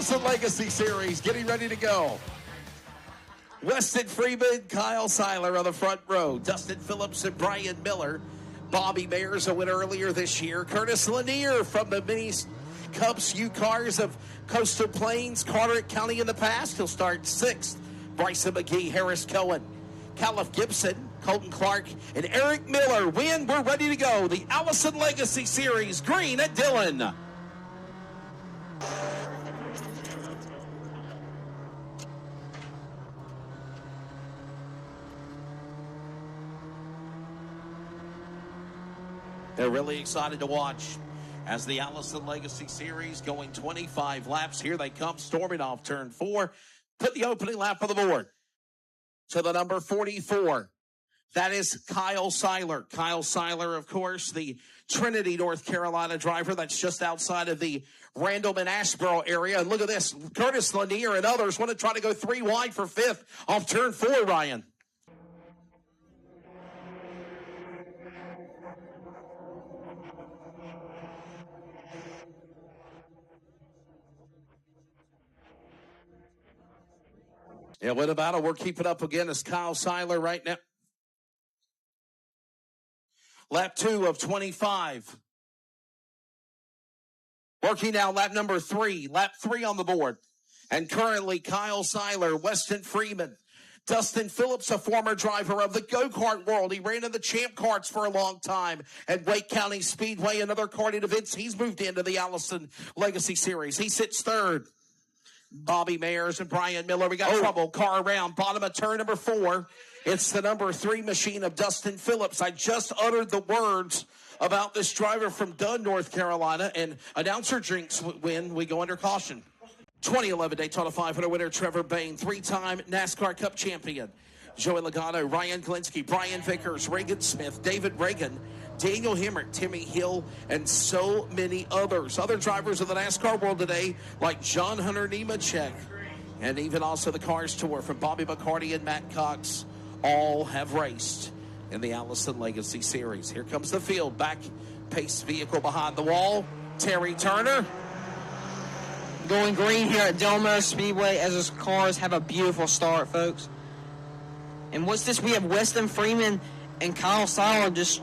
Allison Legacy Series getting ready to go. Weston Freeman, Kyle Seiler on the front row. Dustin Phillips and Brian Miller. Bobby Mayers, a win earlier this year. Curtis Lanier from the Mini Cups U-Cars of Coastal Plains, Carteret County in the past. He'll start 6th. Bryson McGee, Harris Cohen, Caleb Gibson, Colton Clark, and Eric Miller win. We're ready to go. The Allison Legacy Series, green at Dillon. They're really excited to watch as the Allison Legacy Series going 25 laps. Here they come, storming off turn 4. Put the opening lap on the board. To the number 44. That is Kyle Seiler. Kyle Seiler, of course, the Trinity, North Carolina driver that's just outside of the Randleman Asheboro area. And look at this. Curtis Lanier and others want to try to go 3 wide for 5th off turn 4, Ryan. Yeah, what about it? We're keeping up again as Kyle Seiler right now. Lap 2 of 25. Working now lap number 3. Lap 3 on the board. And currently Kyle Seiler, Weston Freeman, Dustin Phillips, a former driver of the go-kart world. He ran in the Champ Karts for a long time at Wake County Speedway and other karting events. He's moved into the Allison Legacy Series. He sits 3rd. Bobby Mayers and Brian Miller. We got trouble. Car around. Bottom of turn number 4. It's the number 3 machine of Dustin Phillips. I just uttered the words about this driver from Dunn, North Carolina, and announcer drinks when we go under caution. 2011 Daytona 500 winner Trevor Bain, 3-time NASCAR Cup champion. Joey Logano, Ryan Glinski, Brian Vickers, Reagan Smith, David Reagan, Daniel Himmert, Timmy Hill, and so many others. Other drivers of the NASCAR world today, like John Hunter Nemechek, and even also the Cars Tour from Bobby McCarty and Matt Cox, all have raced in the Allison Legacy Series. Here comes the field. Back pace vehicle behind the wall. Terry Turner. Going green here at Dillon Motor Speedway as his cars have a beautiful start, folks. And what's this? We have Weston Freeman and Kyle Seiler just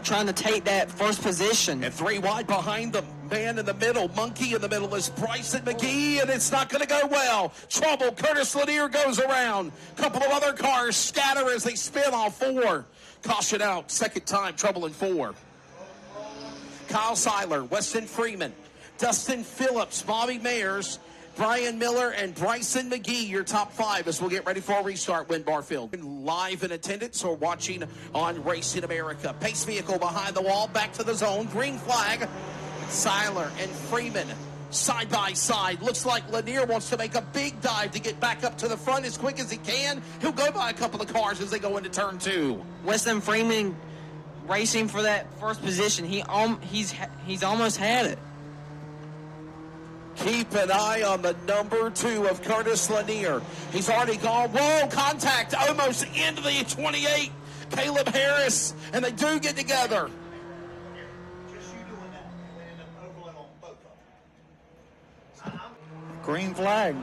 trying to take that first position. And 3 wide behind them. Man in the middle, monkey in the middle is Bryson McGee, and it's not going to go well. Trouble. Curtis Lanier goes around. Couple of other cars scatter as they spin off 4. Caution out. Second time, trouble in 4. Kyle Seiler, Weston Freeman, Dustin Phillips, Bobby Mayers, Brian Miller, and Bryson McGee, your top 5 as we'll get ready for a restart. Win Barfield. Live in attendance or watching on Racing America. Pace vehicle behind the wall, back to the zone. Green flag. Seiler and Freeman side by side. Looks like Lanier wants to make a big dive to get back up to the front as quick as he can. He'll go by a couple of cars as they go into turn 2. Weston Freeman racing for that first position. He's almost had it. Keep an eye on the number 2 of Curtis Lanier. He's already gone. Whoa, contact almost into the 28. Caleb Harris, and they do get together. Green flag.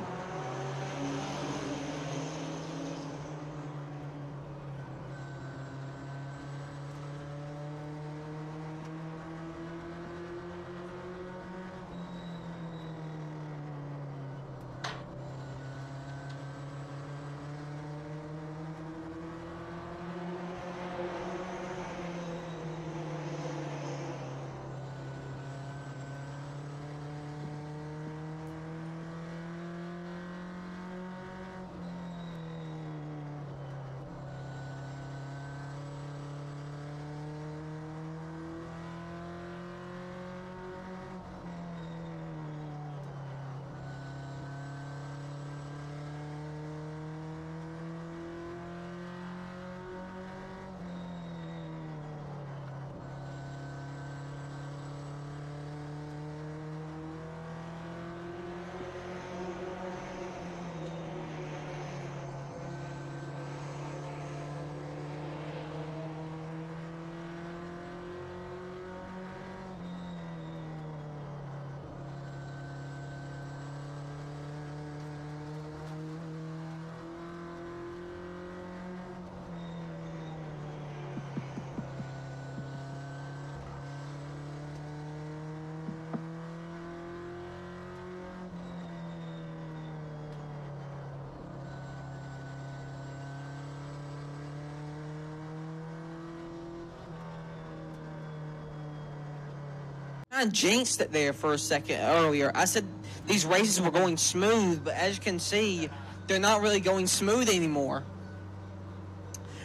I jinxed it there for a second earlier. I said these races were going smooth, but as you can see, they're not really going smooth anymore.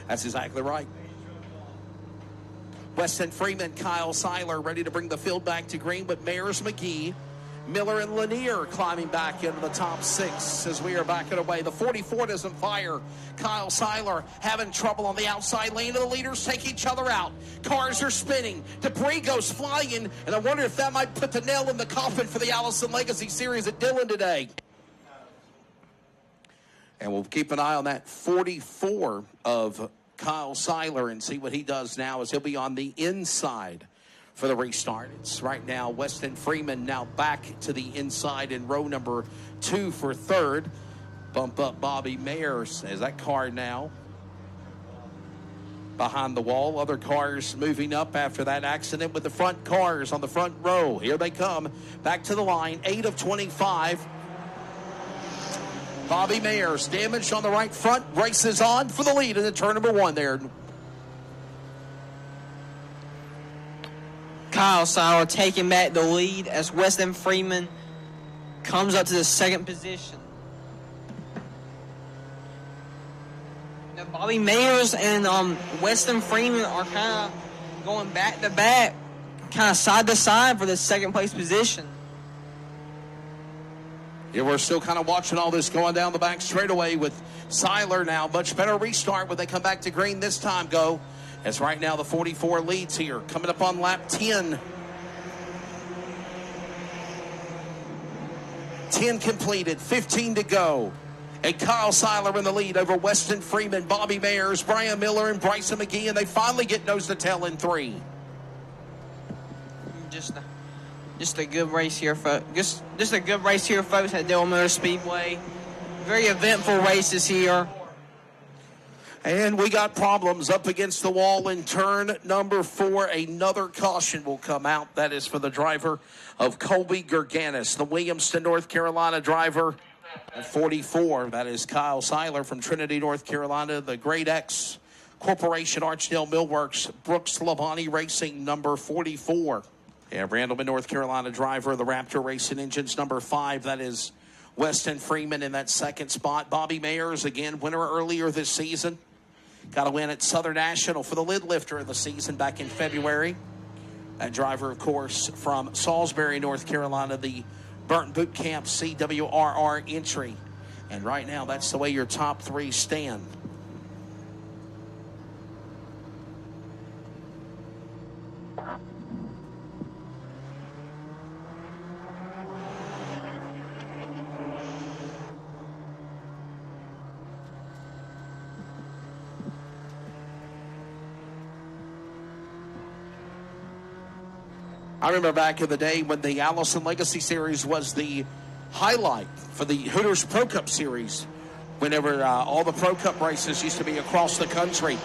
That's exactly right. Weston Freeman, Kyle Seiler ready to bring the field back to green, but Mayers, McGee, Miller, and Lanier climbing back into the top 6 as we are back away. The 44 doesn't fire. Kyle Seiler having trouble on the outside lane, and the leaders take each other out. Cars are spinning. Debris goes flying, and I wonder if that might put the nail in the coffin for the Allison Legacy Series at Dillon today. And we'll keep an eye on that 44 of Kyle Seiler and see what he does now as he'll be on the inside for the restart. It's right now Weston Freeman now back to the inside in row number 2 for third. Bump up Bobby Mayers as that car now behind the wall. Other cars moving up after that accident with the front cars on the front row. Here they come back to the line. 8 of 25. Bobby Mayers damaged on the right front, races on for the lead in the turn number 1 there. Kyle Seiler taking back the lead as Weston Freeman comes up to the second position. Now Bobby Mayers and Weston Freeman are kind of going back to back, kind of side to side for the second place position. Yeah, we're still kind of watching all this going down the back straightaway with Seiler now. Much better restart when they come back to green this time, go. As right now the 44 leads here. Coming up on lap 10. 10 completed, 15 to go. And Kyle Seiler in the lead over Weston Freeman, Bobby Mayers, Brian Miller, and Bryson McGee. And they finally get nose to tail in 3. Just a good race here, folks. Just a good race here, folks, at Dillon Motor Speedway. Very eventful races here. And we got problems up against the wall in turn number 4. Another caution will come out. That is for the driver of Colby Gerganis, the Williamston, North Carolina driver at 44. That is Kyle Seiler from Trinity, North Carolina. The Great X Corporation Archdale Millworks, Brooks Labonte Racing, number 44. Yeah, Randleman, North Carolina driver of the Raptor Racing Engines, number 5. That is Weston Freeman in that second spot. Bobby Mayers, again, winner earlier this season. Got a win at Southern National for the lid lifter of the season back in February. That driver, of course, from Salisbury, North Carolina, the Burton Boot Camp CWRR entry. And right now, that's the way your top 3 stand. I remember back in the day when the Allison Legacy Series was the highlight for the Hooters Pro Cup Series. Whenever all the Pro Cup races used to be across the country,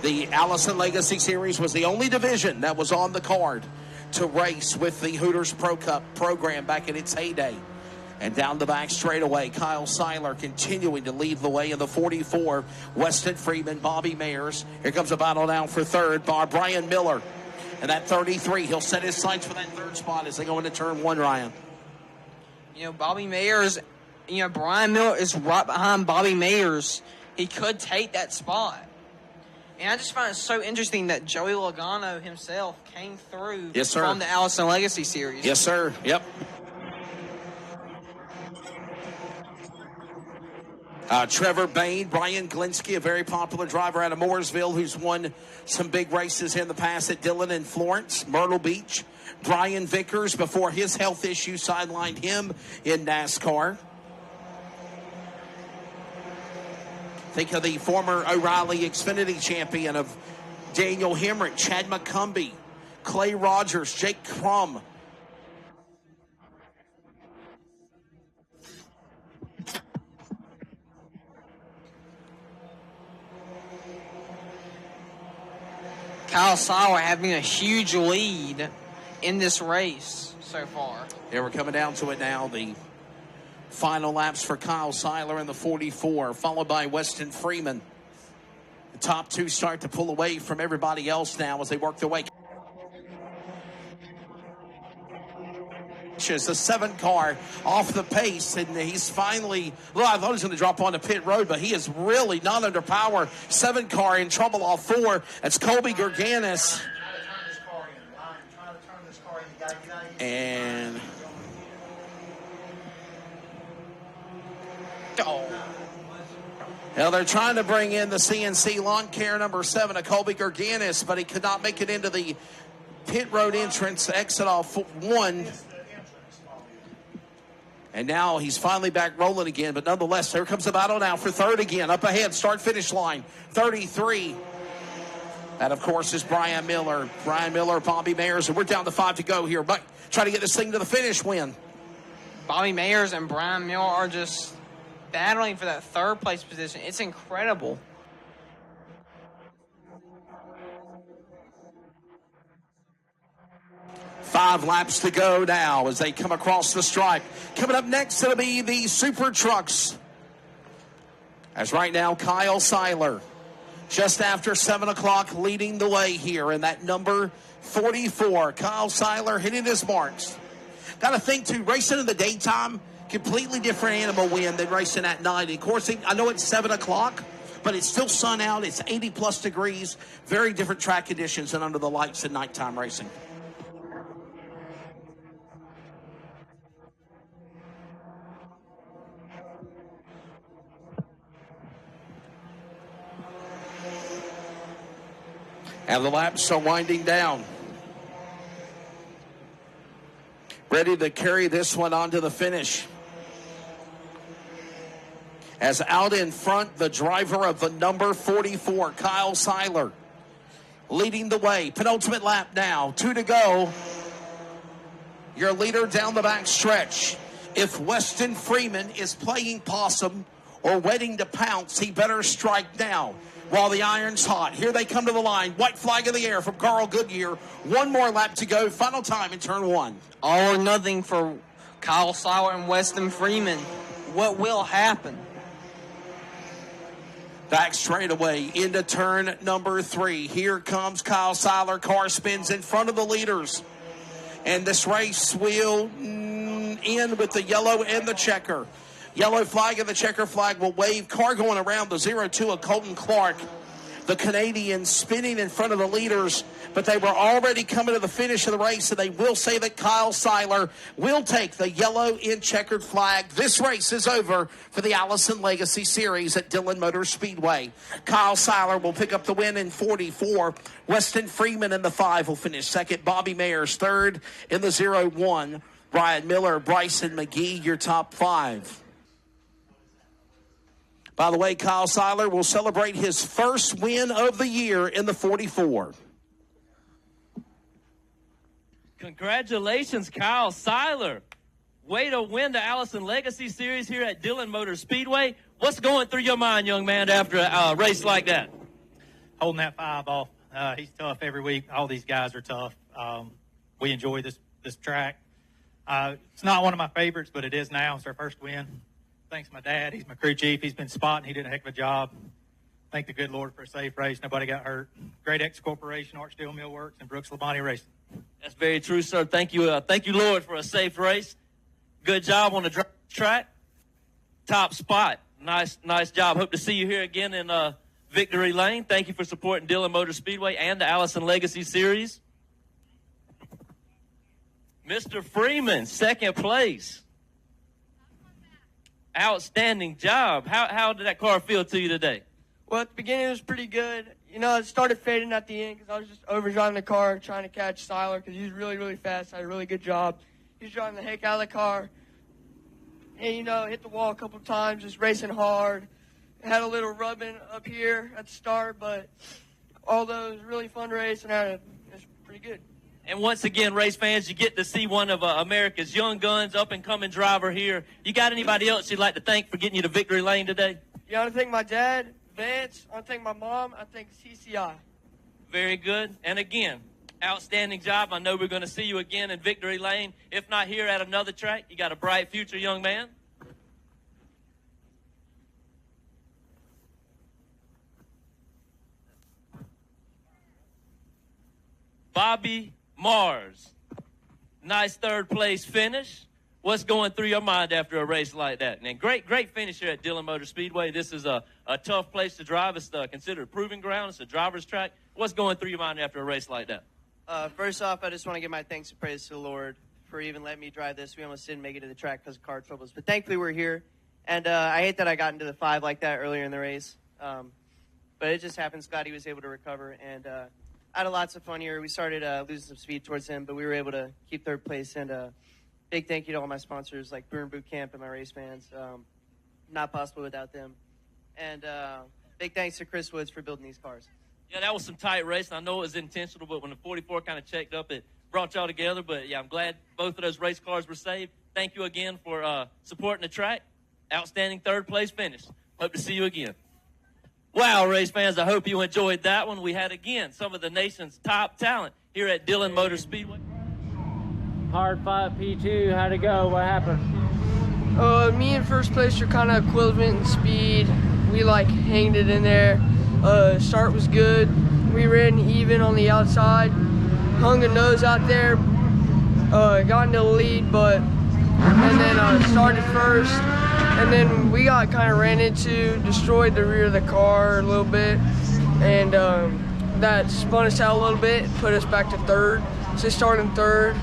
the Allison Legacy Series was the only division that was on the card to race with the Hooters Pro Cup program back in its heyday. And down the back straightaway, Kyle Seiler continuing to lead the way in the 44. Weston Freeman, Bobby Mayers. Here comes a battle now for third. Brian Miller. And that 33, he'll set his sights for that third spot as they go into turn 1, Ryan. You know, Bobby Mayers, Brian Miller is right behind Bobby Mayers. He could take that spot. And I just find it so interesting that Joey Logano himself came through from the Allison Legacy Series. Yes, sir. Yep. Trevor Bain, Brian Glinsky, a very popular driver out of Mooresville who's won some big races in the past at Dillon and Florence, Myrtle Beach. Brian Vickers, before his health issue sidelined him in NASCAR. Think of the former O'Reilly Xfinity champion of Daniel Hemrick, Chad McCumbee, Clay Rogers, Jake Crum. Kyle Seiler having a huge lead in this race so far. Yeah, we're coming down to it now. The final laps for Kyle Seiler in the 44, followed by Weston Freeman. The top 2 start to pull away from everybody else now as they work their way. inches. The 7 car off the pace, and he's finally, well, I thought he was going to drop onto pit road, but he is really not under power. 7 car in trouble off 4. It's Colby Gerganis. And now they're trying to bring in the CNC lawn care number 7 of Colby Gerganis, but he could not make it into the pit road entrance, exit off 1. And now he's finally back rolling again, but nonetheless, here comes the battle now for 3rd again. Up ahead, start-finish line, 33. That, of course, is Brian Miller. Brian Miller, Bobby Mayers, and we're down to 5 to go here. But try to get this thing to the finish win. Bobby Mayers and Brian Miller are just battling for that 3rd place position. It's incredible. Five laps to go now as they come across the stripe. Coming up next, it'll be the Super Trucks. As right now, Kyle Seiler, just after 7 o'clock, leading the way here in that number 44. Kyle Seiler hitting his marks. Got to think, too, racing in the daytime, completely different animal win than racing at night. Of course, I know it's 7 o'clock, but it's still sun out. It's 80-plus degrees. Very different track conditions than under the lights in nighttime racing. And the laps are winding down. Ready to carry this one on to the finish. As out in front, the driver of the number 44, Kyle Seiler, leading the way. Penultimate lap now, 2 to go. Your leader down the back stretch. If Weston Freeman is playing possum or waiting to pounce, he better strike now while the iron's hot. Here they come to the line. White flag in the air from Carl Goodyear. 1 more lap to go. Final time in turn 1. All or nothing for Kyle Seiler and Weston Freeman. What will happen? Back straightaway into turn number 3. Here comes Kyle Seiler. Car spins in front of the leaders. And this race will end with the yellow and the checker. Yellow flag and the checker flag will wave. Car going around the 0-2 of Colton Clark. The Canadians spinning in front of the leaders, but they were already coming to the finish of the race, and they will say that Kyle Seiler will take the yellow and checkered flag. This race is over for the Allison Legacy Series at Dillon Motor Speedway. Kyle Seiler will pick up the win in 44. Weston Freeman in the 5 will finish second. Bobby Mayers third in the 0-1. Brian Miller, Bryson McGee, your top 5. By the way, Kyle Seiler will celebrate his first win of the year in the 44. Congratulations, Kyle Seiler. Way to win the Allison Legacy Series here at Dillon Motor Speedway. What's going through your mind, young man, after a race like that? Holding that 5 off. He's tough every week. All these guys are tough. We enjoy this track. It's not one of my favorites, but it is now. It's our first win. Thanks to my dad. He's my crew chief. He's been spotting. He did a heck of a job. Thank the good Lord for a safe race. Nobody got hurt. Great X Corporation, Arch Steel Mill Works, and Brooks Labonte Racing. That's very true, sir. Thank you, Lord, for a safe race. Good job on the track. Top spot. Nice job. Hope to see you here again in Victory Lane. Thank you for supporting Dillon Motor Speedway and the Allison Legacy Series. Mr. Freeman, second place. Outstanding job. How did that car feel to you today? Well, at the beginning, it was pretty good. You know, it started fading at the end because I was just overdriving the car trying to catch Seiler because he was really, really fast. Had a really good job. He was driving the heck out of the car. And, you know, hit the wall a couple of times, just racing hard. Had a little rubbing up here at the start, but although it was a really fun race, and it was pretty good. And once again, race fans, you get to see one of America's young guns, up-and-coming driver here. You got anybody else you'd like to thank for getting you to Victory Lane today? Yeah, I want to thank my dad, Vance. I want to thank my mom. I thank CCI. Very good. And again, outstanding job. I know we're going to see you again in Victory Lane. If not here at another track, you got a bright future, young man. Bobby Mars. Nice third place finish. What's going through your mind after a race like that? And great finish here at Dillon Motor Speedway. This is a tough place to drive. It's considered a proving ground. It's a driver's track. What's going through your mind after a race like that? First off, I just want to give my thanks and praise to the Lord for even letting me drive this. We almost didn't make it to the track because of car troubles. But thankfully we're here. And I hate that I got into the 5 like that earlier in the race. But it just happens. Glad he was able to recover. And I had lots of fun here. We started losing some speed towards him, but we were able to keep third place. And big thank you to all my sponsors like Brewer Boot Camp and my race fans. Not possible without them. And big thanks to Chris Woods for building these cars. Yeah, that was some tight race. I know it was intentional, but when the 44 kind of checked up, it brought y'all together. But, yeah, I'm glad both of those race cars were saved. Thank you again for supporting the track. Outstanding third place finish. Hope to see you again. Wow, race fans, I hope you enjoyed that one. We had, again, some of the nation's top talent here at Dillon Motor Speedway. Hard fight, P2, how'd it go? What happened? Me and first place are kind of equivalent in speed. We hanged it in there. Start was good. We ran even on the outside. Hung a nose out there. Got into the lead, and then started first. And then we got kind of ran into, destroyed the rear of the car a little bit. And that spun us out a little bit, put us back to third. So started in third.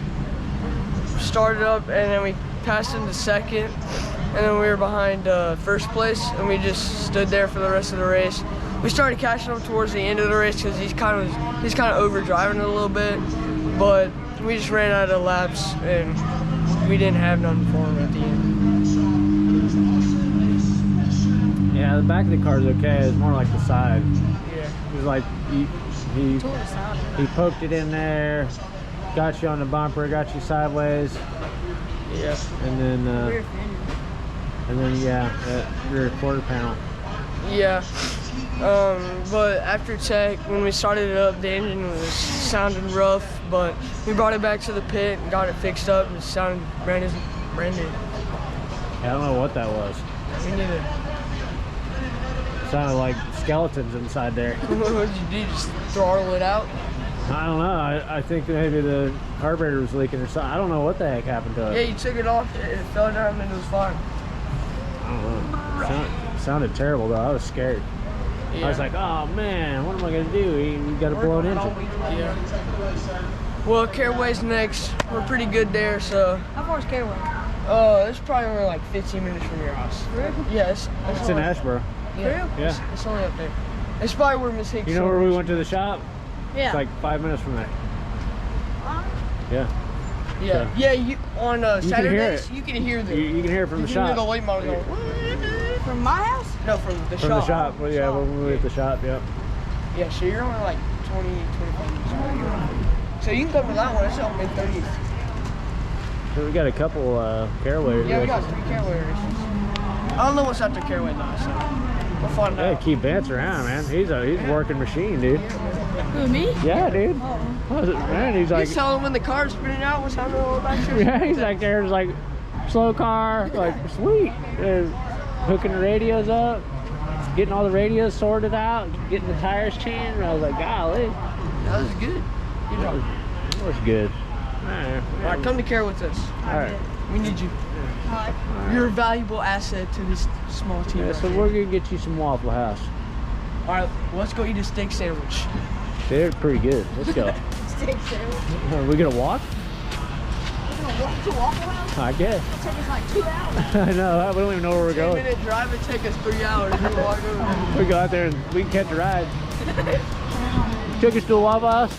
Started up, and then we passed into second, and then we were behind first place, and we just stood there for the rest of the race. We started catching him towards the end of the race because he's kind of over driving it a little bit, but we just ran out of laps, and we didn't have nothing for him at the end. Yeah, the back of the car's okay. It's more like the side. Yeah. It was like he poked it in there. Got you on the bumper, got you sideways. Yeah. And then yeah, that rear quarter panel. Yeah. But after check, when we started it up, the engine was sounding rough, but we brought it back to the pit and got it fixed up, and it sounded brand new. Yeah, I don't know what that was. We need to. Sounded like skeletons inside there. What did you do? Just throttle it out? I don't know. I think maybe the carburetor was leaking or something. I don't know what the heck happened to it. Yeah, you took it off, it fell down, and it was fine. I don't know. Sounded terrible though. I was scared. Yeah. I was like, oh man, what am I gonna do? We got a blown engine. Yeah. Well, Caraway's next. We're pretty good there, so. How far is Caraway? It's probably only 15 minutes from your house. Really? Yeah, it's in Ashboro. Yeah. Yeah. It's only up there. It's probably where Miss Hicks. You know where we went to the shop? Yeah. It's like 5 minutes from there. Yeah. Yeah. So, yeah. You on Saturdays, you can hear it. You can hear the. You can hear it from the shop. You can hear the late model going. From my house? No, from the shop. From the shop. Well, yeah, when we were at the shop. Yeah. Yeah. So you're only 20, 25 minutes. So you can come to that one. It's on mid-30s. So we got a couple Caraway. Yeah, we got 3 Caraway races. I don't know what's after Caraway though, so we'll find out. Yeah, keep Vance around, man. He's a working machine, dude. Who, me? Yeah, dude. Man, he's like. He's telling when the car's spinning out, what's happening all back here. Yeah, he's like there's slow car, sweet. Hooking the radios up, getting all the radios sorted out, getting the tires changed. And I was like, golly. That was good. Good job. That was good. All right, come to Care with us. All right. We need you. All right. You're a valuable asset to this small team. Yeah, so we're gonna get you some Waffle House. All right, let's go eat a steak sandwich. They're pretty good. Let's go. Steak sandwich. Are we gonna walk? We're going to walk to Waffle House? I guess. It'll take us 2 hours. I know. We don't even know where we're going. 10-minute drive would take us 3 hours. We walk over. We go out there and we can catch a ride. Took us to a Waffle House.